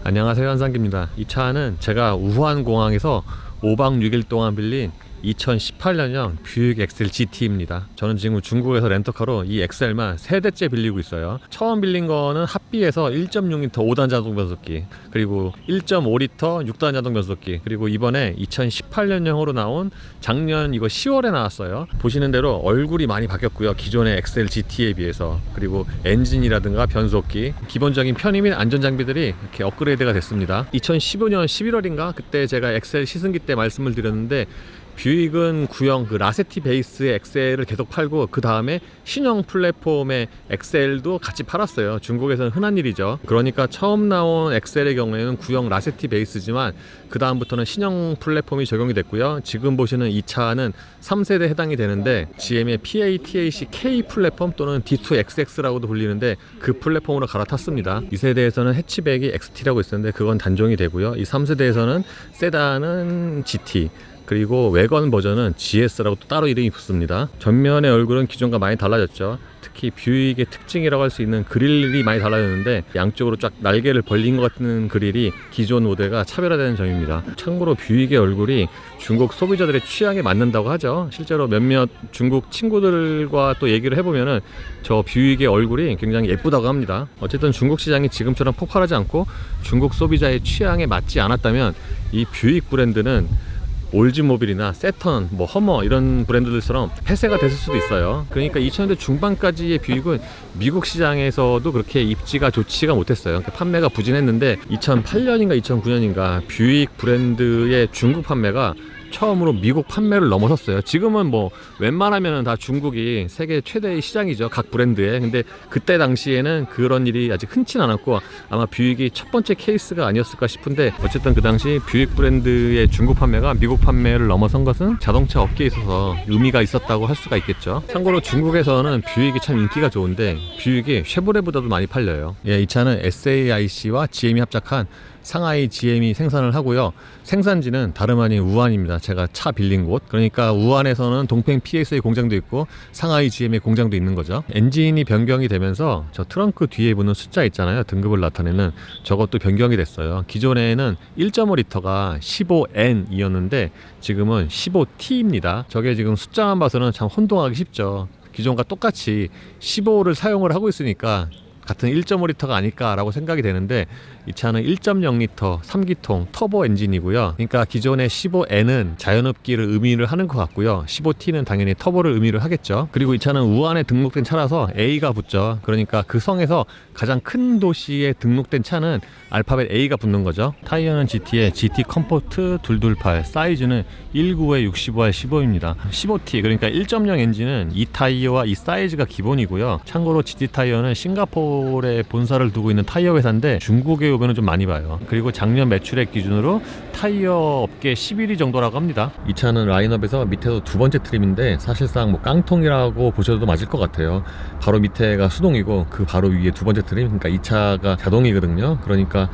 안녕하세요, 한상기입니다. 이 차는 제가 우한공항에서 5박 6일 동안 빌린 2018년형 뷰익 엑셀 GT입니다. 저는 지금 중국에서 렌터카로 이 엑셀만 3대째 빌리고 있어요. 처음 빌린 거는 합비에서 1.6L 5단 자동 변속기, 그리고 1.5L 6단 자동 변속기, 그리고 이번에 2018년형으로 나온 작년 이거 10월에 나왔어요. 보시는 대로 얼굴이 많이 바뀌었고요, 기존의 엑셀 GT에 비해서. 그리고 엔진이라든가 변속기, 기본적인 편의 및 안전장비들이 이렇게 업그레이드가 됐습니다. 2015년 11월인가 그때 제가 엑셀 시승기 때 말씀을 드렸는데, 뷰익은 구형 그 라세티 베이스의 엑셀을 계속 팔고, 그 다음에 신형 플랫폼의 엑셀도 같이 팔았어요. 중국에서는 흔한 일이죠. 그러니까 처음 나온 엑셀의 경우에는 구형 라세티 베이스지만 그 다음부터는 신형 플랫폼이 적용이 됐고요. 지금 보시는 이 차는 3세대 해당이 되는데, GM의 PATAC K 플랫폼 또는 D2XX라고도 불리는데 그 플랫폼으로 갈아탔습니다. 2세대에서는 해치백이 XT라고 있었는데 그건 단종이 되고요. 이 3세대에서는 세단은 GT, 그리고 외관 버전은 GS라고 또 따로 이름이 붙습니다. 전면의 얼굴은 기존과 많이 달라졌죠. 특히 뷰익의 특징이라고 할 수 있는 그릴이 많이 달라졌는데, 양쪽으로 쫙 날개를 벌린 것 같은 그릴이 기존 모델과 차별화되는 점입니다. 참고로 뷰익의 얼굴이 중국 소비자들의 취향에 맞는다고 하죠. 실제로 몇몇 중국 친구들과 또 얘기를 해보면은 저 뷰익의 얼굴이 굉장히 예쁘다고 합니다. 어쨌든 중국 시장이 지금처럼 폭발하지 않고 중국 소비자의 취향에 맞지 않았다면 이 뷰익 브랜드는 올즈모빌이나 세턴, 허머 이런 브랜드들처럼 폐쇄가 됐을 수도 있어요. 그러니까 2000년대 중반까지의 뷰익은 미국 시장에서도 그렇게 입지가 좋지가 못했어요. 판매가 부진했는데 2008년인가 2009년인가 뷰익 브랜드의 중국 판매가 처음으로 미국 판매를 넘어섰어요. 지금은 웬만하면 다 중국이 세계 최대의 시장이죠, 각 브랜드에. 근데 그때 당시에는 그런 일이 아직 흔치 않았고, 아마 뷰익이 첫 번째 케이스가 아니었을까 싶은데, 어쨌든 그 당시 뷰익 브랜드의 중국 판매가 미국 판매를 넘어선 것은 자동차 업계에 있어서 의미가 있었다고 할 수가 있겠죠. 참고로 중국에서는 뷰익이 참 인기가 좋은데 뷰익이 쉐보레보다도 많이 팔려요. 이 차는 SAIC와 GM이 합작한 상하이 GM이 생산을 하고요. 생산지는 다름 아닌 우한입니다. 제가 차 빌린 곳. 그러니까 우한에서는 동팽 PSA 공장도 있고 상하이 GM의 공장도 있는 거죠. 엔진이 변경이 되면서 저 트렁크 뒤에 붙는 숫자 있잖아요, 등급을 나타내는, 저것도 변경이 됐어요. 기존에는 1.5L가 15N이었는데 지금은 15T입니다. 저게 지금 숫자만 봐서는 참 혼동하기 쉽죠. 기존과 똑같이 15를 사용을 하고 있으니까 같은 1.5L가 아닐까라고 생각이 되는데, 이 차는 1.0L 3기통 터보 엔진이고요. 그러니까 기존의 15N은 자연흡기를 의미를 하는 것 같고요, 15T는 당연히 터보를 의미를 하겠죠. 그리고 이 차는 우한에 등록된 차라서 A가 붙죠. 그러니까 그 성에서 가장 큰 도시에 등록된 차는 알파벳 A가 붙는 거죠. 타이어는 GT의 GT 컴포트 228, 사이즈는 19에 65에 15입니다. 15T, 그러니까 1.0 엔진은 이 타이어와 이 사이즈가 기본이고요. 참고로 GT 타이어는 싱가포르에 본사를 두고 있는 타이어 회사인데 중국에 오면은 좀 많이 봐요. 그리고 작년 매출액 기준으로 타이어 업계 11위 정도라고 합니다. 이 차는 라인업에서 밑에서 두 번째 트림인데, 사실상 깡통이라고 보셔도 맞을 것 같아요. 바로 밑에가 수동이고 그 바로 위에 두 번째 트림, 그러니까 이 차가 자동이거든요. 그러니까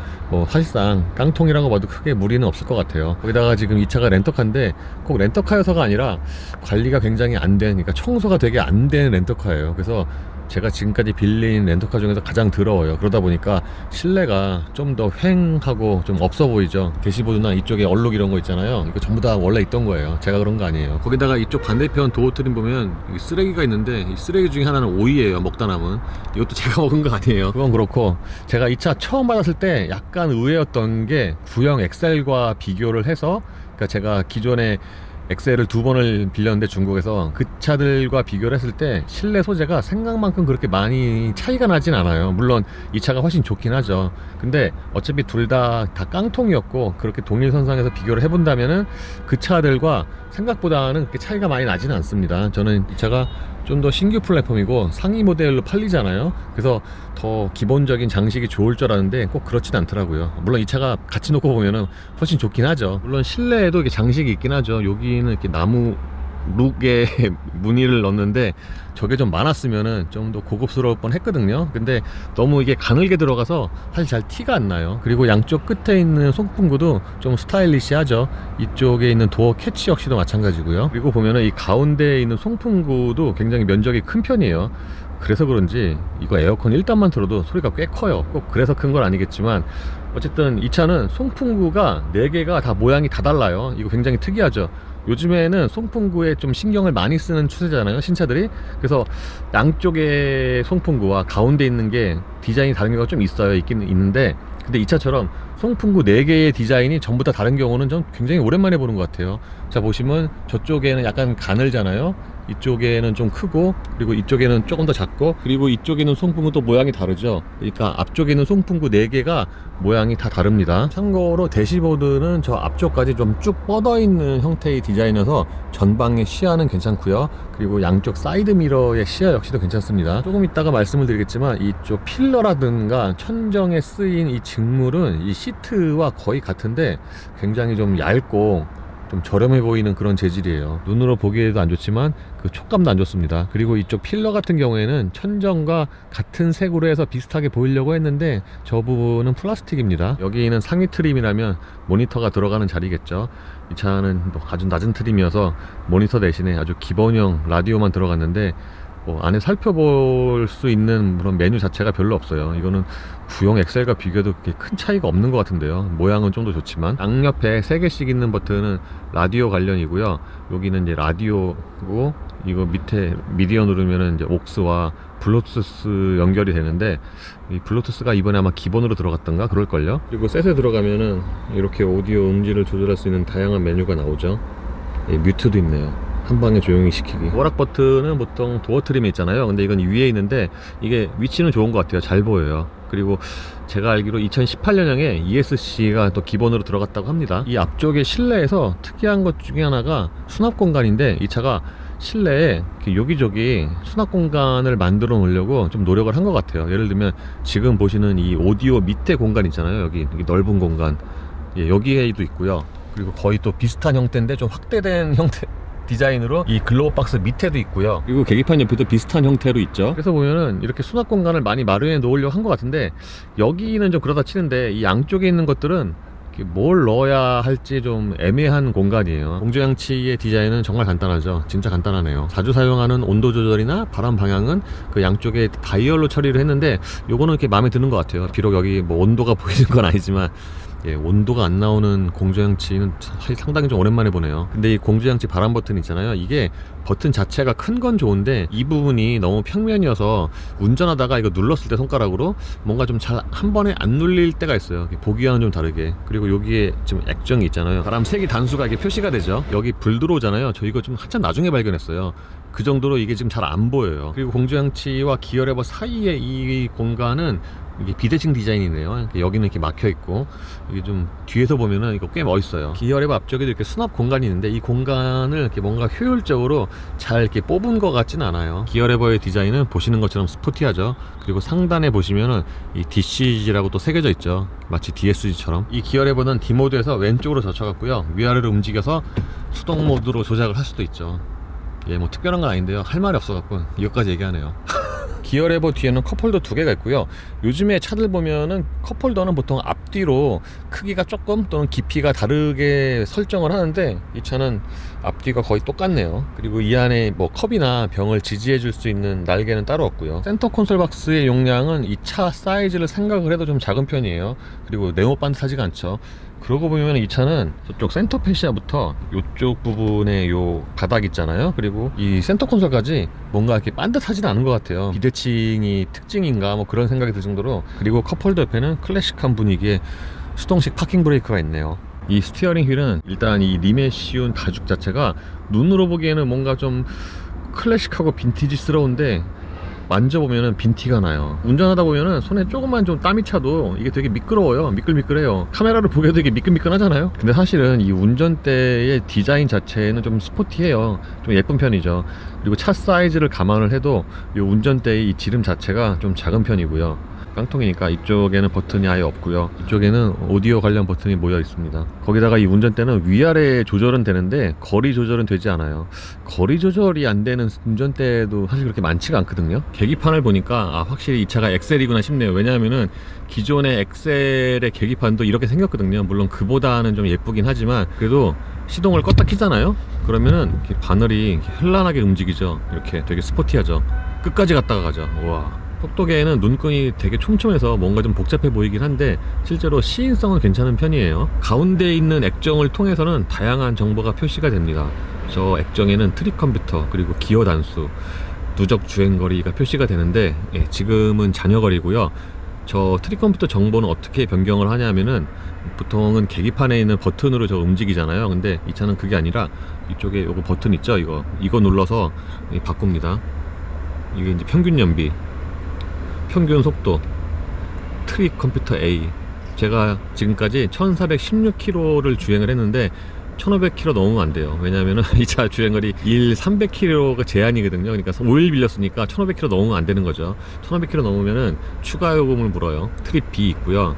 사실상 깡통이라고 봐도 크게 무리는 없을 것 같아요. 거기다가 지금 이 차가 렌터카인데 꼭 렌터카여서가 아니라 관리가 굉장히 안 된, 그러니까 청소가 되게 안 되는 렌터카예요. 그래서 제가 지금까지 빌린 렌터카 중에서 가장 더러워요. 그러다 보니까 실내가 좀 더 휑하고 좀 없어 보이죠. 대시보드나 이쪽에 얼룩 이런 거 있잖아요, 이거 전부 다 원래 있던 거예요. 제가 그런 거 아니에요. 거기다가 이쪽 반대편 도어 트림 보면 쓰레기가 있는데, 이 쓰레기 중에 하나는 오이예요, 먹다 남은. 이것도 제가 먹은 거 아니에요. 그건 그렇고, 제가 이 차 처음 받았을 때 약간 의외였던 게 구형 엑셀과 비교를 해서, 그러니까 제가 기존에 엑셀을 2번을 빌렸는데 중국에서 그 차들과 비교를 했을 때 실내 소재가 생각만큼 그렇게 많이 차이가 나진 않아요. 물론 이 차가 훨씬 좋긴 하죠. 근데 어차피 둘 다 깡통이었고, 그렇게 동일선상에서 비교를 해본다면은 그 차들과 생각보다는 그렇게 차이가 많이 나지는 않습니다. 저는 이 차가 좀 더 신규 플랫폼이고 상위 모델로 팔리잖아요. 그래서 더 기본적인 장식이 좋을 줄 알았는데 꼭 그렇진 않더라고요. 물론 이 차가 같이 놓고 보면은 훨씬 좋긴 하죠. 물론 실내에도 이렇게 장식이 있긴 하죠. 여기는 이렇게 나무 룩에 무늬를 넣었는데 저게 좀 많았으면은 좀 더 고급스러울 뻔 했거든요. 근데 너무 이게 가늘게 들어가서 사실 잘 티가 안 나요. 그리고 양쪽 끝에 있는 송풍구도 좀 스타일리시하죠. 이쪽에 있는 도어 캐치 역시도 마찬가지고요. 그리고 보면은 이 가운데에 있는 송풍구도 굉장히 면적이 큰 편이에요. 그래서 그런지 이거 에어컨 1단만 틀어도 소리가 꽤 커요. 꼭 그래서 큰 건 아니겠지만 어쨌든 이 차는 송풍구가 4개가 다 모양이 다 달라요. 이거 굉장히 특이하죠. 요즘에는 송풍구에 좀 신경을 많이 쓰는 추세잖아요, 신차들이. 그래서 양쪽에 송풍구와 가운데 있는 게 디자인이 다른 경우가 좀 있어요. 있긴 있는데, 근데 이 차처럼 송풍구 4개의 디자인이 전부 다 다른 경우는 좀 굉장히 오랜만에 보는 것 같아요. 자, 보시면 저쪽에는 약간 가늘잖아요. 이쪽에는 좀 크고, 그리고 이쪽에는 조금 더 작고, 그리고 이쪽에는 송풍구도 모양이 다르죠. 그러니까 앞쪽에는 송풍구 4개가 모양이 다 다릅니다. 참고로 대시보드는 저 앞쪽까지 좀 쭉 뻗어 있는 형태의 디자인이어서 전방의 시야는 괜찮고요. 그리고 양쪽 사이드 미러의 시야 역시도 괜찮습니다. 조금 이따가 말씀을 드리겠지만 이쪽 필러라든가 천정에 쓰인 이 직물은 이 시트와 거의 같은데 굉장히 좀 얇고 좀 저렴해 보이는 그런 재질이에요. 눈으로 보기에도 안 좋지만 그 촉감도 안 좋습니다. 그리고 이쪽 필러 같은 경우에는 천정과 같은 색으로 해서 비슷하게 보이려고 했는데 저 부분은 플라스틱입니다. 여기는 상위 트림이라면 모니터가 들어가는 자리겠죠. 이 차는 아주 낮은 트림이어서 모니터 대신에 아주 기본형 라디오만 들어갔는데 안에 살펴볼 수 있는 그런 메뉴 자체가 별로 없어요. 이거는 구형 엑셀과 비교해도 그렇게 큰 차이가 없는 것 같은데요. 모양은 좀 더 좋지만 양옆에 3개씩 있는 버튼은 라디오 관련이고요. 여기는 이제 라디오고, 이거 밑에 미디어 누르면은 이제 옥스와 블루투스 연결이 되는데, 이 블루투스가 이번에 아마 기본으로 들어갔던가 그럴걸요. 그리고 셋에 들어가면은 이렇게 오디오 음질을 조절할 수 있는 다양한 메뉴가 나오죠. 뮤트도 있네요. 한 방에 조용히 시키기. 워락 버튼은 보통 도어 트림에 있잖아요. 근데 이건 위에 있는데 이게 위치는 좋은 것 같아요. 잘 보여요. 그리고 제가 알기로 2018년형에 ESC가 또 기본으로 들어갔다고 합니다. 이 앞쪽에 실내에서 특이한 것 중에 하나가 수납 공간인데, 이 차가 실내에 여기저기 수납 공간을 만들어 놓으려고 좀 노력을 한 것 같아요. 예를 들면 지금 보시는 이 오디오 밑에 공간 있잖아요. 여기 넓은 공간, 여기에도 있고요. 그리고 거의 또 비슷한 형태인데 좀 확대된 형태 디자인으로 이 글로우 박스 밑에도 있고요. 그리고 계기판 옆에도 비슷한 형태로 있죠. 그래서 보면은 이렇게 수납 공간을 많이 마련해 놓으려고 한 것 같은데, 여기는 좀 그러다 치는데 이 양쪽에 있는 것들은 뭘 넣어야 할지 좀 애매한 공간이에요. 공조장치의 디자인은 정말 간단하죠. 진짜 간단하네요. 자주 사용하는 온도 조절이나 바람 방향은 그 양쪽에 다이얼로 처리를 했는데, 요거는 이렇게 마음에 드는 것 같아요. 비록 여기 뭐 온도가 보이는 건 아니지만 온도가 안 나오는 공조장치는 사실 상당히 좀 오랜만에 보네요. 근데 이 공조장치 바람 버튼 있잖아요. 이게 버튼 자체가 큰 건 좋은데 이 부분이 너무 평면이어서 운전하다가 이거 눌렀을 때 손가락으로 뭔가 좀 잘 한 번에 안 눌릴 때가 있어요. 보기와는 좀 다르게. 그리고 여기에 지금 액정이 있잖아요. 바람 세기 단수가 이게 표시가 되죠. 여기 불 들어오잖아요. 저 이거 좀 한참 나중에 발견했어요. 그 정도로 이게 지금 잘 안 보여요. 그리고 공조장치와 기어 레버 사이에 이 공간은 이게 비대칭 디자인이네요. 여기는 이렇게 막혀 있고, 이게 좀 뒤에서 보면은 이거 꽤 멋있어요. 기어 레버 앞쪽에도 이렇게 수납 공간이 있는데 이 공간을 이렇게 뭔가 효율적으로 잘 이렇게 뽑은 것 같진 않아요. 기어 레버의 디자인은 보시는 것처럼 스포티하죠. 그리고 상단에 보시면은 이 DCG라고 또 새겨져 있죠. 마치 DSG처럼. 이 기어 레버는 D 모드에서 왼쪽으로 젖혀갖고요, 위아래로 움직여서 수동 모드로 조작을 할 수도 있죠. 뭐 특별한 건 아닌데요. 할 말이 없어갖고 이것까지 얘기하네요. 기어 레버 뒤에는 컵홀더 2개가 있고요. 요즘에 차들 보면은 컵홀더는 보통 앞뒤로 크기가 조금 또는 깊이가 다르게 설정을 하는데, 이 차는 앞뒤가 거의 똑같네요. 그리고 이 안에 뭐 컵이나 병을 지지해 줄 수 있는 날개는 따로 없고요. 센터 콘솔 박스의 용량은 이 차 사이즈를 생각을 해도 좀 작은 편이에요. 그리고 네모 반듯하지가 않죠. 그러고 보면 이 차는 저쪽 센터 패시아부터 이쪽 부분에 요 바닥 있잖아요. 그리고 이 센터 콘솔까지 뭔가 이렇게 반듯하지는 않은 것 같아요. 비대칭이 특징인가 뭐 그런 생각이 들 정도로. 그리고 컵홀더 옆에는 클래식한 분위기의 수동식 파킹 브레이크가 있네요. 이 스티어링 휠은 일단 이 림에 씌운 가죽 자체가 눈으로 보기에는 뭔가 좀 클래식하고 빈티지스러운데, 만져보면은 빈티가 나요. 운전하다 보면은 손에 조금만 좀 땀이 차도 이게 되게 미끄러워요. 미끌미끌해요. 카메라로 보기에도 되게 미끌미끌하잖아요. 근데 사실은 이 운전대의 디자인 자체는 좀 스포티해요. 좀 예쁜 편이죠. 그리고 차 사이즈를 감안을 해도 이 운전대의 이 지름 자체가 좀 작은 편이고요. 깡통이니까 이쪽에는 버튼이 아예 없고요. 이쪽에는 오디오 관련 버튼이 모여 있습니다. 거기다가 이 운전대는 위아래 조절은 되는데 거리 조절은 되지 않아요. 거리 조절이 안 되는 운전대도 사실 그렇게 많지가 않거든요. 계기판을 보니까 확실히 이 차가 엑셀이구나 싶네요. 왜냐하면은 기존의 엑셀의 계기판도 이렇게 생겼거든요. 물론 그보다는 좀 예쁘긴 하지만 그래도 시동을 껐다 키잖아요. 그러면은 이렇게 바늘이 이렇게 현란하게 움직이죠. 이렇게 되게 스포티하죠. 끝까지 갔다가 가죠. 우와. 속도계에는 눈끈이 되게 촘촘해서 뭔가 좀 복잡해 보이긴 한데 실제로 시인성은 괜찮은 편이에요. 가운데 있는 액정을 통해서는 다양한 정보가 표시가 됩니다. 저 액정에는 트립 컴퓨터 그리고 기어 단수, 누적 주행거리가 표시가 되는데 지금은 잔여거리고요. 저 트립 컴퓨터 정보는 어떻게 변경을 하냐면은 보통은 계기판에 있는 버튼으로 저 움직이잖아요. 근데 이 차는 그게 아니라 이쪽에 요거 버튼 있죠, 이거 눌러서 바꿉니다. 이게 이제 평균 연비, 평균 속도, 트립 컴퓨터 A. 제가 지금까지 1416km를 주행을 했는데 1500km 넘으면 안 돼요. 왜냐면은 이 차 주행거리 300km가 제한이거든요. 그러니까 5일 빌렸으니까 1500km 넘으면 안 되는 거죠. 1500km 넘으면은 추가 요금을 물어요. 트립 B 있고요.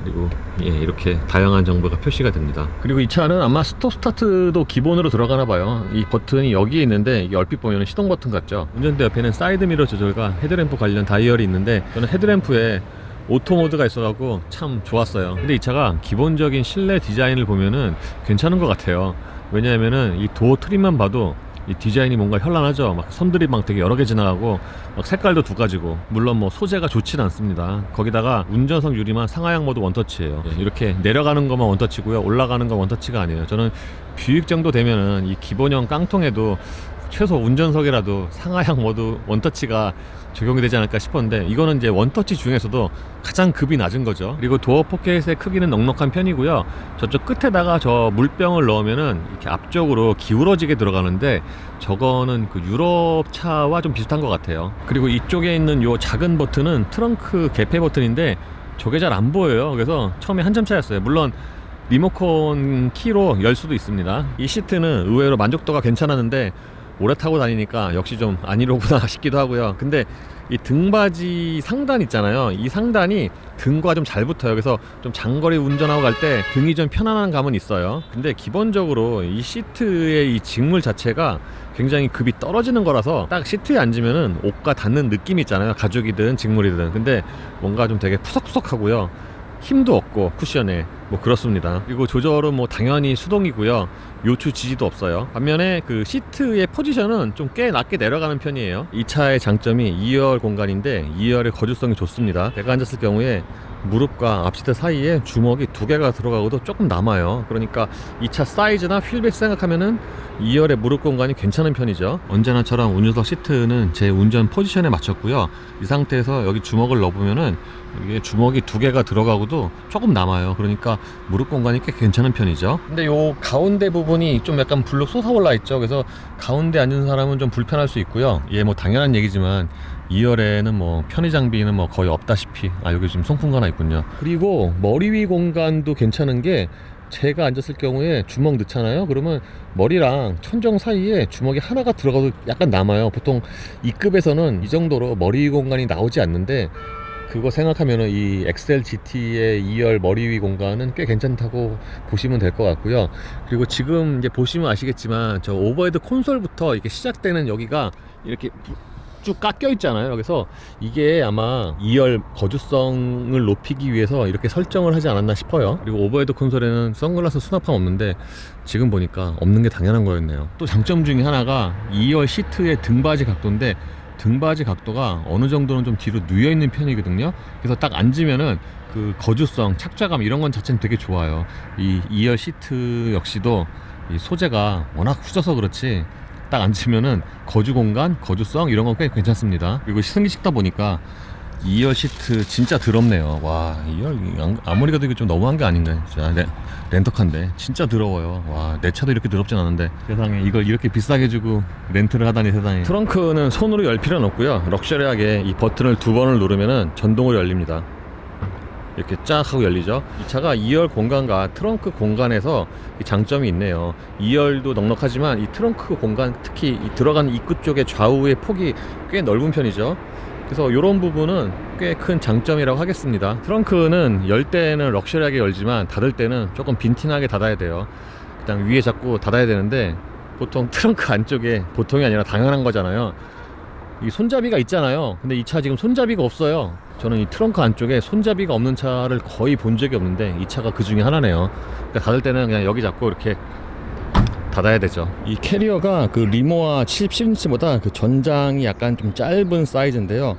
그리고 이렇게 다양한 정보가 표시가 됩니다. 그리고 이 차는 아마 스톱 스타트도 기본으로 들어가나 봐요. 이 버튼이 여기에 있는데 이게 얼핏 보면 시동 버튼 같죠. 운전대 옆에는 사이드 미러 조절과 헤드램프 관련 다이얼이 있는데 저는 헤드램프에 오토 모드가 있어가지고 참 좋았어요. 근데 이 차가 기본적인 실내 디자인을 보면은 괜찮은 것 같아요. 왜냐하면은 이 도어 트림만 봐도 이 디자인이 뭔가 현란하죠. 막 선들이 막 되게 여러 개 지나가고 막 색깔도 두 가지고, 물론 뭐 소재가 좋진 않습니다. 거기다가 운전석 유리만 상하향 모드 원터치예요. 이렇게 내려가는 것만 원터치고요, 올라가는 건 원터치가 아니에요. 저는 뷰익 정도 되면은 이 기본형 깡통에도 최소 운전석이라도 상하향 모드 원터치가 적용이 되지 않을까 싶었는데 이거는 이제 원터치 중에서도 가장 급이 낮은 거죠. 그리고 도어 포켓의 크기는 넉넉한 편이고요. 저쪽 끝에다가 저 물병을 넣으면은 이렇게 앞쪽으로 기울어지게 들어가는데 저거는 그 유럽 차와 좀 비슷한 것 같아요. 그리고 이쪽에 있는 요 작은 버튼은 트렁크 개폐 버튼인데 저게 잘 안 보여요. 그래서 처음에 한참 차였어요. 물론 리모컨 키로 열 수도 있습니다. 이 시트는 의외로 만족도가 괜찮았는데 오래 타고 다니니까 역시 좀 아니로구나 싶기도 하고요. 근데 이 등받이 상단 있잖아요. 이 상단이 등과 좀 잘 붙어요. 그래서 좀 장거리 운전하고 갈 때 등이 좀 편안한 감은 있어요. 근데 기본적으로 이 시트의 이 직물 자체가 굉장히 급이 떨어지는 거라서 딱 시트에 앉으면은 옷과 닿는 느낌이 있잖아요. 가죽이든 직물이든. 근데 뭔가 좀 되게 푸석푸석하고요. 힘도 없고 쿠션에 뭐 그렇습니다. 그리고 조절은 뭐 당연히 수동이고요. 요추 지지도 없어요. 반면에 그 시트의 포지션은 좀 꽤 낮게 내려가는 편이에요. 이 차의 장점이 2열 공간인데 2열의 거주성이 좋습니다. 제가 앉았을 경우에 무릎과 앞시트 사이에 주먹이 2개가 들어가고도 조금 남아요. 그러니까 이 차 사이즈나 휠베이스 생각하면은 2열의 무릎 공간이 괜찮은 편이죠. 언제나처럼 운전석 시트는 제 운전 포지션에 맞췄고요. 이 상태에서 여기 주먹을 넣어보면은 이게 주먹이 2개가 들어가고도 조금 남아요. 그러니까 무릎 공간이 꽤 괜찮은 편이죠. 근데 요 가운데 부분이 좀 약간 불룩 솟아올라 있죠. 그래서 가운데 앉은 사람은 좀 불편할 수 있고요. 예, 뭐 당연한 얘기지만 2열에는 뭐 편의 장비는 뭐 거의 없다시피. 여기 지금 송풍구 하나 있군요. 그리고 머리 위 공간도 괜찮은 게 제가 앉았을 경우에 주먹 넣잖아요. 그러면 머리랑 천정 사이에 주먹이 하나가 들어가도 약간 남아요. 보통 E급에서는 이 정도로 머리 위 공간이 나오지 않는데 그거 생각하면은 이 엑셀 GT의 2열 머리 위 공간은 꽤 괜찮다고 보시면 될 것 같고요. 그리고 지금 이제 보시면 아시겠지만 저 오버헤드 콘솔부터 이렇게 시작되는 여기가 이렇게 쭉 깎여 있잖아요. 그래서 이게 아마 2열 거주성을 높이기 위해서 이렇게 설정을 하지 않았나 싶어요. 그리고 오버헤드 콘솔에는 선글라스 수납함 없는데 지금 보니까 없는 게 당연한 거였네요. 또 장점 중에 하나가 2열 시트의 등받이 각도인데 등받이 각도가 어느 정도는 좀 뒤로 누여 있는 편이거든요. 그래서 딱 앉으면은 그 거주성, 착좌감 이런 건 자체는 되게 좋아요. 이 2열 시트 역시도 이 소재가 워낙 후져서 그렇지 딱 앉으면은 거주 공간, 거주성 이런 건 꽤 괜찮습니다. 그리고 시승기 찍다 보니까 2열 시트 진짜 더럽네요. 와, 2열 아무리 가도 이거 좀 너무한 게 아닌가. 진짜 렌터카인데 진짜 더러워요. 와, 내 차도 이렇게 더럽진 않은데 세상에 이걸 이렇게 비싸게 주고 렌트를 하다니 세상에. 트렁크는 손으로 열 필요는 없고요. 럭셔리하게 이 버튼을 2번을 누르면은 전동으로 열립니다. 이렇게 쫙 하고 열리죠. 이 차가 2열 공간과 트렁크 공간에서 장점이 있네요. 2열도 넉넉하지만 이 트렁크 공간, 특히 이 들어가는 입구 쪽의 좌우의 폭이 꽤 넓은 편이죠. 그래서 이런 부분은 꽤 큰 장점이라고 하겠습니다. 트렁크는 열 때는 럭셔리하게 열지만 닫을 때는 조금 빈티나게 닫아야 돼요. 그냥 위에 잡고 닫아야 되는데 보통 트렁크 안쪽에 보통이 아니라 당연한 거잖아요. 이 손잡이가 있잖아요. 근데 이 차 지금 손잡이가 없어요. 저는 이 트렁크 안쪽에 손잡이가 없는 차를 거의 본 적이 없는데 이 차가 그 중에 하나네요. 그러니까 닫을 때는 그냥 여기 잡고 이렇게 닫아야 되죠. 이 캐리어가 그 리모아 77인치보다 그 전장이 약간 좀 짧은 사이즈인데요.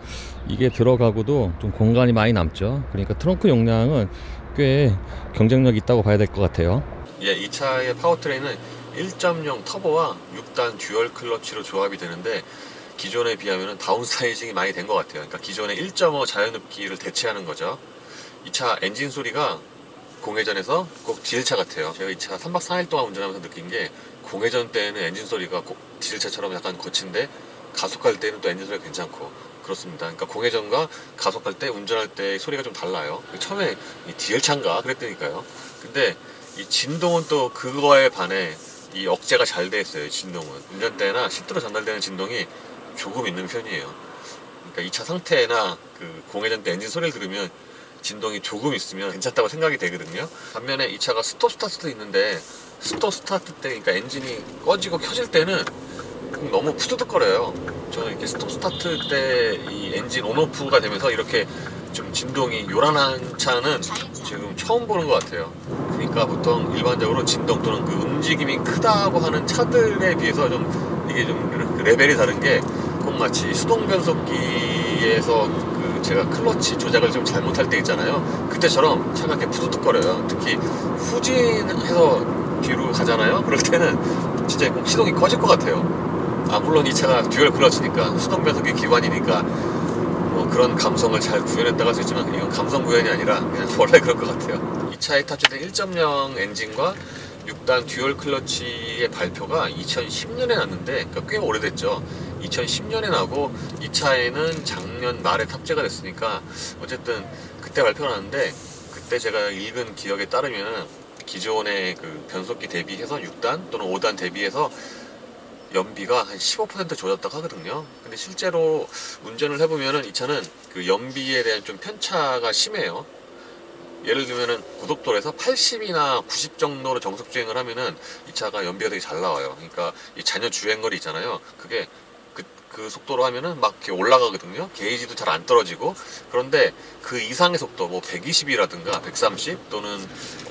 이게 들어가고도 좀 공간이 많이 남죠. 그러니까 트렁크 용량은 꽤 경쟁력 있다고 봐야 될 것 같아요. 예, 이 차의 파워트레인은 1.0 터보와 6단 듀얼 클러치로 조합이 되는데 기존에 비하면 다운사이징이 많이 된 것 같아요. 그러니까 기존의 1.5 자연흡기를 대체하는 거죠. 이 차 엔진 소리가 공회전에서 꼭 디젤차 같아요. 제가 이 차 3박 4일 동안 운전하면서 느낀 게 공회전 때는 엔진 소리가 꼭 디젤차처럼 약간 거친데 가속할 때는 또 엔진 소리가 괜찮고 그렇습니다. 그러니까 공회전과 가속할 때 운전할 때 소리가 좀 달라요. 처음에 이 디젤차인가 그랬다니까요. 근데 이 진동은 또 그거에 반해 이 억제가 잘 돼 있어요. 진동은 운전대나 시트로 전달되는 진동이 조금 있는 편이에요. 그러니까 이 차 상태나 그 공회전 때 엔진 소리를 들으면 진동이 조금 있으면 괜찮다고 생각이 되거든요. 반면에 이 차가 스톱 스타트도 있는데 스톱 스타트 때 그러니까 엔진이 꺼지고 켜질 때는 너무 푸드득거려요. 저는 이렇게 스톱 스타트 때 이 엔진 온오프가 되면서 이렇게 좀 진동이 요란한 차는 지금 처음 보는 것 같아요. 그러니까 보통 일반적으로 진동 또는 그 움직임이 크다고 하는 차들에 비해서 좀 이게 좀 레벨이 다른 게 꼭 마치 수동 변속기에서 그 제가 클러치 조작을 좀 잘못할 때 있잖아요. 그때처럼 차가 이렇게 푸드득거려요. 특히 후진해서 뒤로 가잖아요. 그럴 때는 진짜 꼭 시동이 꺼질 것 같아요. 물론 이 차가 듀얼 클러치니까 수동 변속기 기관이니까 뭐 그런 감성을 잘 구현했다고 할 수 있지만 이건 감성 구현이 아니라 그냥 원래 그럴 것 같아요. 이 차에 탑재된 1.0 엔진과 6단 듀얼 클러치의 발표가 2010년에 났는데 그러니까 꽤 오래됐죠. 2010년에 나고 이 차에는 작년 말에 탑재가 됐으니까 어쨌든 그때 발표가 났는데 그때 제가 읽은 기억에 따르면 기존의 그 변속기 대비해서 6단 또는 5단 대비해서 연비가 한 15% 좋아졌다고 하거든요. 근데 실제로 운전을 해보면은 이 차는 그 연비에 대한 좀 편차가 심해요. 예를 들면은 고속도로에서 80이나 90 정도로 정속 주행을 하면은 이 차가 연비가 되게 잘 나와요. 그러니까 이 잔여 주행거리 있잖아요. 그게 그 속도로 하면은 막 이렇게 올라가거든요. 게이지도 잘 안 떨어지고. 그런데 그 이상의 속도, 뭐 120이라든가 130 또는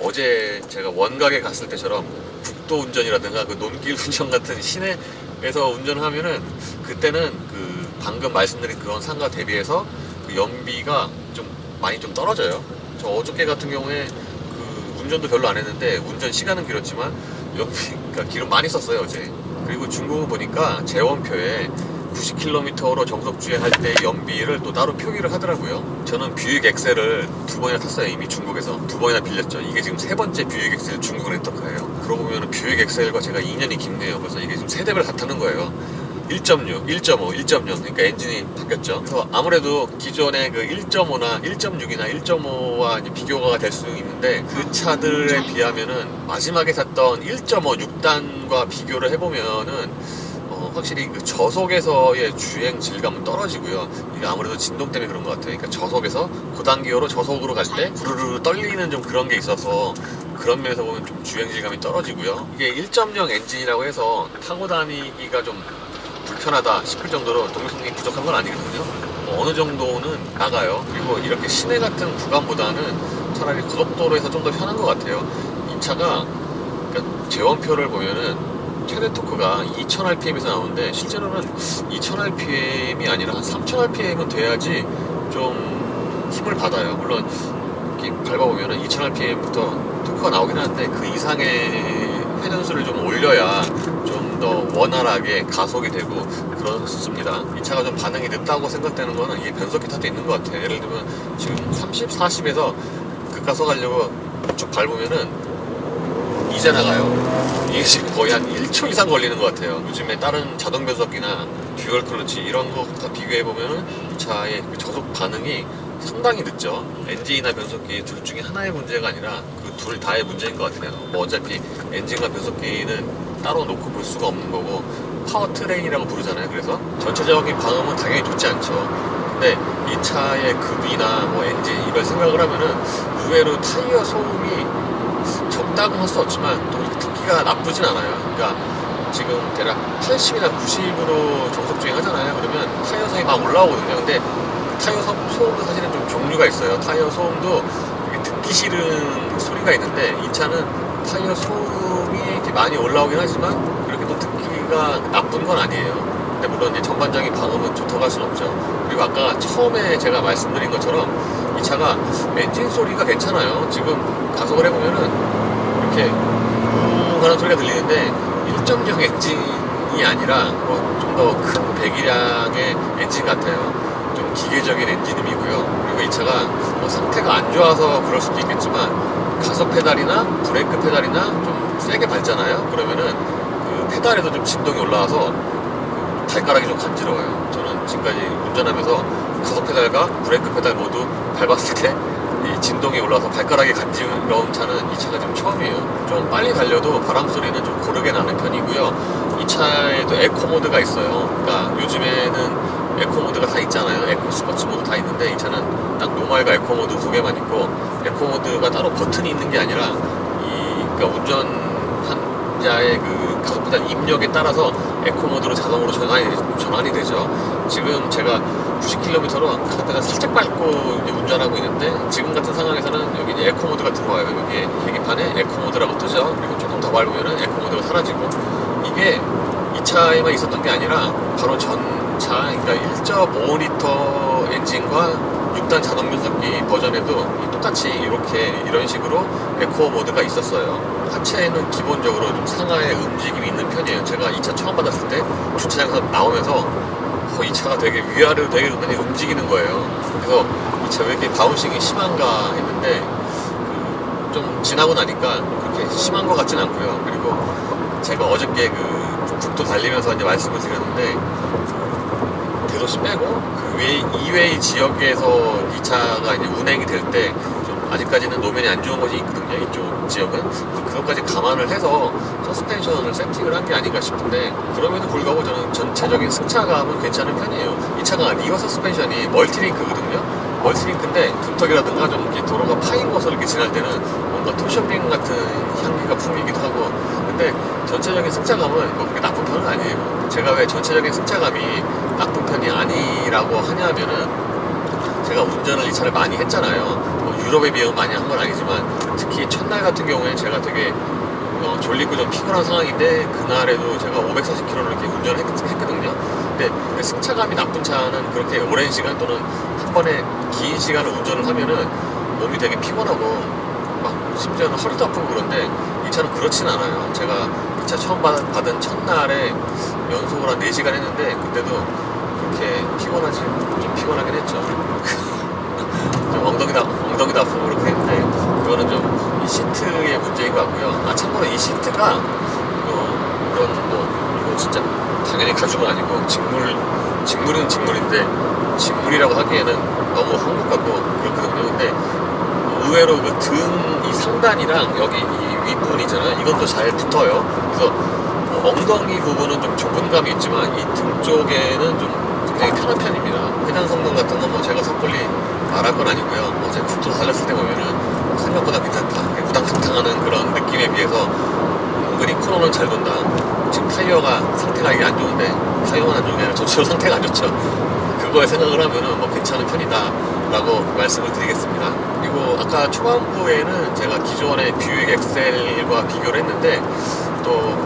어제 제가 원각에 갔을 때처럼 국도 운전이라든가 그 논길 운전 같은 시내에서 운전을 하면은 그때는 그 방금 말씀드린 그런 상과 대비해서 그 연비가 좀 많이 좀 떨어져요. 저 어저께 같은 경우에 그 운전도 별로 안 했는데 운전 시간은 길었지만 그러니까 기름 많이 썼어요 어제. 그리고 중국은 보니까 재원표에 90km로 정속 주행할 때 연비를 또 따로 표기를 하더라고요. 저는 뷰익 엑셀을 2번이나 탔어요. 이미 중국에서 2번이나 빌렸죠. 이게 지금 3번째 뷰익 엑셀 중국 렌터카예요. 그러고 보면 뷰익 엑셀과 제가 2년이 깊네요. 그래서 이게 지금 3대를 다 타는 거예요. 1.6, 1.5, 1.0 그러니까 엔진이 바뀌었죠. 그래서 아무래도 기존의 그 1.5나 1.6이나 1.5와 비교가 될 수 있는데 그 차들에 비하면은 마지막에 탔던 1.5, 6단과 비교를 해보면은 확실히 그 저속에서의 주행 질감은 떨어지고요. 이게 아무래도 진동 때문에 그런 것 같아요. 그러니까 저속에서 고단기어로 저속으로 갈 때 부르르 떨리는 좀 그런 게 있어서 그런 면에서 보면 좀 주행 질감이 떨어지고요. 이게 1.0 엔진이라고 해서 타고 다니기가 좀 불편하다 싶을 정도로 동력성이 부족한 건 아니거든요. 어느 정도는 나가요. 그리고 이렇게 시내 같은 구간보다는 차라리 고속도로에서 좀 더 편한 것 같아요. 이 차가 그러니까 제원표를 보면은 최대 토크가 2000rpm에서 나오는데 실제로는 2000rpm이 아니라 한 3000rpm은 돼야지 좀 힘을 받아요. 물론 이렇게 밟아보면 2000rpm부터 토크가 나오긴 하는데 그 이상의 회전수를 좀 올려야 좀 더 원활하게 가속이 되고 그렇습니다. 이 차가 좀 반응이 늦다고 생각되는 거는 이게 변속기 탓도 있는 것 같아요. 예를 들면 지금 30, 40에서 급가속하려고 쭉 밟으면은 이제 나가요. 이게 지금 거의 한 1초 이상 걸리는 것 같아요. 요즘에 다른 자동 변속기나 듀얼 클러치 이런 것과 비교해보면은 이 차의 그 저속 반응이 상당히 늦죠. 엔진이나 변속기 둘 중에 하나의 문제가 아니라 그 둘 다의 문제인 것 같아요. 뭐 어차피 엔진과 변속기는 따로 놓고 볼 수가 없는 거고 파워트레인이라고 부르잖아요. 그래서 전체적인 방음은 당연히 좋지 않죠. 근데 이 차의 급이나 뭐 엔진 이걸 생각을 하면은 의외로 타이어 소음이 적다고 할 수 없지만 또 듣기가 나쁘진 않아요. 그러니까 지금 대략 80이나 90으로 정속 주행 하잖아요. 그러면 타이어 소음이 막 올라오거든요. 근데 타이어 소음도 사실은 좀 종류가 있어요. 타이어 소음도 듣기 싫은 소리가 있는데 이 차는 타이어 소음이 이렇게 많이 올라오긴 하지만 그렇게 또 듣기가 나쁜 건 아니에요. 근데 물론 이제 전반적인 방음은 좋다고 할 수는 없죠. 그리고 아까 처음에 제가 말씀드린 것처럼 이 차가 엔진 소리가 괜찮아요. 지금 가속을 해보면은 이렇게 웅 하는 소리가 들리는데 1.0 엔진이 아니라 좀 더 큰 배기량의 엔진 같아요. 좀 기계적인 엔진음이고요. 그리고 이 차가 상태가 안 좋아서 그럴 수도 있겠지만 가속 페달이나 브레이크 페달이나 좀 세게 밟잖아요. 그러면은 그 페달에도 좀 진동이 올라와서 발가락이 좀 간지러워요. 저는 지금까지 운전하면서 가속 페달과 브레이크 페달 모두 밟았을 때 이 진동이 올라와서 발가락이 간지러운 차는 이 차가 지금 처음이에요. 좀 빨리 달려도 바람 소리는 좀 고르게 나는 편이고요. 이 차에도 에코 모드가 있어요. 그러니까 요즘에는 에코 모드가 다 있잖아요. 에코 스포츠 모드 다 있는데 이 차는 딱 노멀과 에코 모드 두 개만 있고, 에코 모드가 따로 버튼이 있는 게 아니라 그러니까 운전자의 그 가속 페달 입력에 따라서 에코 모드로 자동으로 전환이 되죠. 지금 제가 90km로 가속 페달 살짝 밟고 이제 운전하고 있는데, 지금 같은 상황에서는 여기 이제 에코 모드가 들어와요. 여기 계기판에 에코 모드라고 뜨죠. 그리고 조금 더 밟으면은 에코 모드가 사라지고, 이게 이 차에만 있었던 게 아니라 바로 전차, 그러니까 1.5L 엔진과 6단 자동 변속기 버전에도 똑같이 이런 식으로 에코 모드가 있었어요. 하체에는 기본적으로 좀 상하의 움직임이 있는 편이에요. 제가 이 차 처음 받았을 때 주차장에서 나오면서 이 차가 되게 위아래로 되게 많이 움직이는 거예요. 그래서 이 차 왜 이렇게 바운싱이 심한가 했는데 좀 지나고 나니까 그렇게 심한 것 같진 않고요. 그리고 제가 어저께 그 북도 달리면서 이제 말씀을 드렸는데, 대도시 빼고 그 이외의 지역에서 이 차가 이제 운행이 될 때 좀 아직까지는 노면이 안 좋은 것이 있거든요. 이쪽 지역은. 그것까지 감안을 해서 서스펜션을 세팅을 한 게 아닌가 싶은데, 그럼에도 불구하고 저는 전체적인 승차감은 괜찮은 편이에요. 이 차가 리어 서스펜션이 멀티링크거든요. 멀티링크인데 둔턱이라든가 좀 이렇게 도로가 파인 곳을 이렇게 지날 때는 뭔가 토쇼핑 같은 향기가 풍기기도 하고, 근데 전체적인 승차감은 뭐 그렇게 나쁜 편은 아니에요. 제가 왜 전체적인 승차감이 나쁜 편이 아니라고 하냐면은, 제가 운전을 이 차를 많이 했잖아요. 뭐 유럽에 비하면 많이 한 건 아니지만, 특히 첫날 같은 경우에 제가 되게 졸리고 좀 피곤한 상황인데, 그날에도 제가 540km를 이렇게 운전을 했거든요. 근데 그 승차감이 나쁜 차는 그렇게 오랜 시간 또는 한 번에 긴 시간을 운전을 하면은 몸이 되게 피곤하고 막 심지어는 허리도 아프고 그런데, 이 차는 그렇진 않아요. 제가 이 차 처음 받은 첫날에 연속으로 한 4시간 했는데, 그때도 그렇게 좀 피곤하긴 했죠. 좀 엉덩이도 아프고 그렇게 했는데, 그거는 좀 이 시트의 문제인 것 같고요. 참고로 이 시트가 이거 진짜 당연히 가죽은 아니고 직물은 직물인데, 직물이라고 하기에는 너무 한국 같고 그렇거든요. 근데 의외로 그 등 이 상단이랑 여기 이 윗부분 있잖아요. 이건 또 잘 붙어요. 그래서 엉덩이 부분은 좀 좁은 감이 있지만 이 등 쪽에는 좀 굉장히 편한 편입니다. 회전 성능 같은 건 뭐 제가 섣불리 말할 건 아니고요. 어제 국도 달렸을 때 보면은 생각보다 괜찮다, 우당탕탕하는 그런 느낌에 비해서 은근히 코너는 잘 돈다. 지금 타이어가 상태가 이게 안 좋은데, 타이어만 안 좋은 게 아니라 전체로 상태가 안 좋죠. 그거에 생각을 하면은 뭐 괜찮은 편이다 라고 말씀을 드리겠습니다. 그리고 아까 초반부에는 제가 기존의 뷰익 엑셀과 비교를 했는데, 또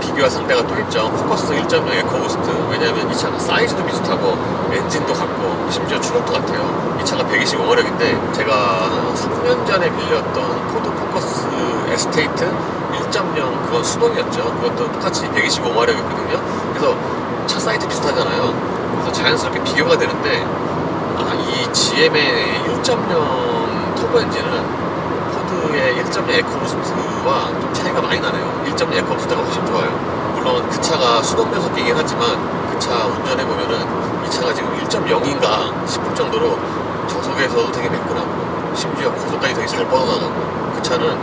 비교할 상대가 또 있죠. 포커스 1.0 에코부스트. 왜냐면 이 차가 사이즈도 비슷하고 엔진도 같고 심지어 추력도 같아요. 이 차가 125마력인데 제가 3년 전에 빌렸던 포드 포커스 에스테이트 1.0 그건 수동이었죠. 그것도 똑같이 125마력이거든요. 그래서 차 사이즈 비슷하잖아요. 그래서 자연스럽게 비교가 되는데, 이 GM의 1.0 터보 엔진은 포드의 1.0 에코부스트와 좀 차이가 많이 나네요. 1.0 에코부스트가 훨씬 좋아요. 물론 그 차가 수동 변속기이긴 하지만 그 차 운전해보면은 이 차가 지금 1.0인가 싶을 정도로 저속에서도 되게 매끈하고, 심지어 고속까지 되게 잘 뻗어나가고, 그 차는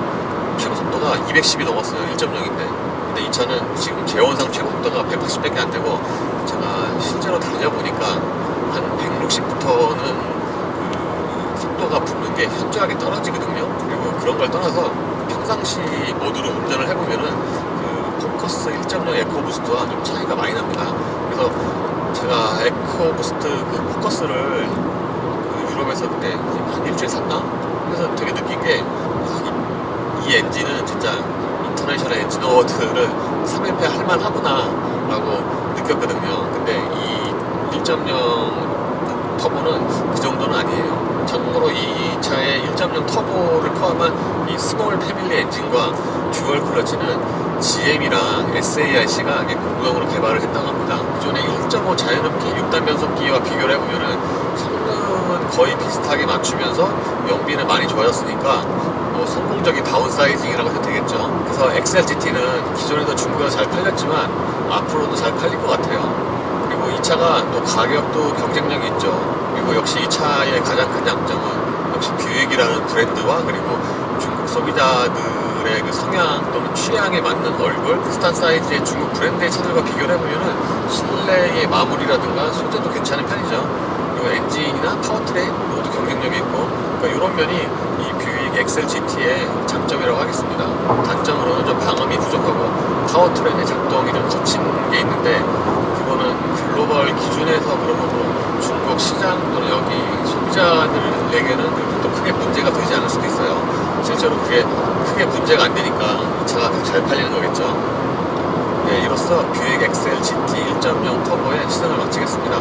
최고 속도가 210이 넘었어요. 1.0인데. 근데 이 차는 지금 제원상 최고 속도가 180밖에 안 되고, 제가 실제로 달려보니까 한 160부터는 속도가 붙는 게 현저하게 떨어지거든요. 그리고 그런 걸 떠나서 평상시 모드로 운전을 해보면은 그 포커스 1.0 에코부스트와 좀 차이가 많이 납니다. 그래서 제가 에코부스트 그 포커스를 그 유럽에서 그때 한 일주일 샀나? 그래서 되게 느낀 게, 이 엔진은 진짜 인터내셔널 엔진 어워드를 3연패 할만하구나 라고 느꼈거든요. 근데 이 1.0 터보는 그 정도는 아니에요. 참고로 이 차의 1.0 터보를 포함한 이 스몰 패밀리 엔진과 듀얼 클러치는 GM이랑 SAIC가 공동으로 개발을 했다고 합니다. 기존의 1.5 자연흡기 6단 변속기와 비교를 해보면은 성능은 거의 비슷하게 맞추면서 연비는 많이 좋아졌으니까 성공적인 다운사이징이라고 해도 되겠죠. 그래서 XLGT는 기존에도 중국에서 잘 팔렸지만 앞으로도 잘 팔릴 것 같아요. 그리고 이 차가 또 가격도 경쟁력이 있죠. 그리고 역시 이 차의 가장 큰 양점은 역시 뷰익이라는 브랜드와 그리고 중국 소비자들의 그 성향 또는 취향에 맞는 얼굴, 비슷한 사이즈의 중국 브랜드의 차들과 비교를 해보면은 실내의 마무리라든가 소재도 괜찮은 편이죠. 그리고 엔진이나 파워트레인 모두 경쟁력이 있고, 그러니까 이런 면이 이 뷰익 XLGT의 장점이라고 하겠습니다. 단점으로는 좀 방음이 부족하고 파워트레인의 작동이 좀 거친 게 있는데, 그거는 글로벌 기준에서 그러면 중국 시장 또는 여기 소비자들에게는 또 크게 문제가 되지 않을 수도 있어요. 실제로 그게 크게 문제가 안 되니까 이 차가 더 잘 팔리는 거겠죠. 네, 이로써 뷰익 XLGT 1.0 터보의 시승을 마치겠습니다.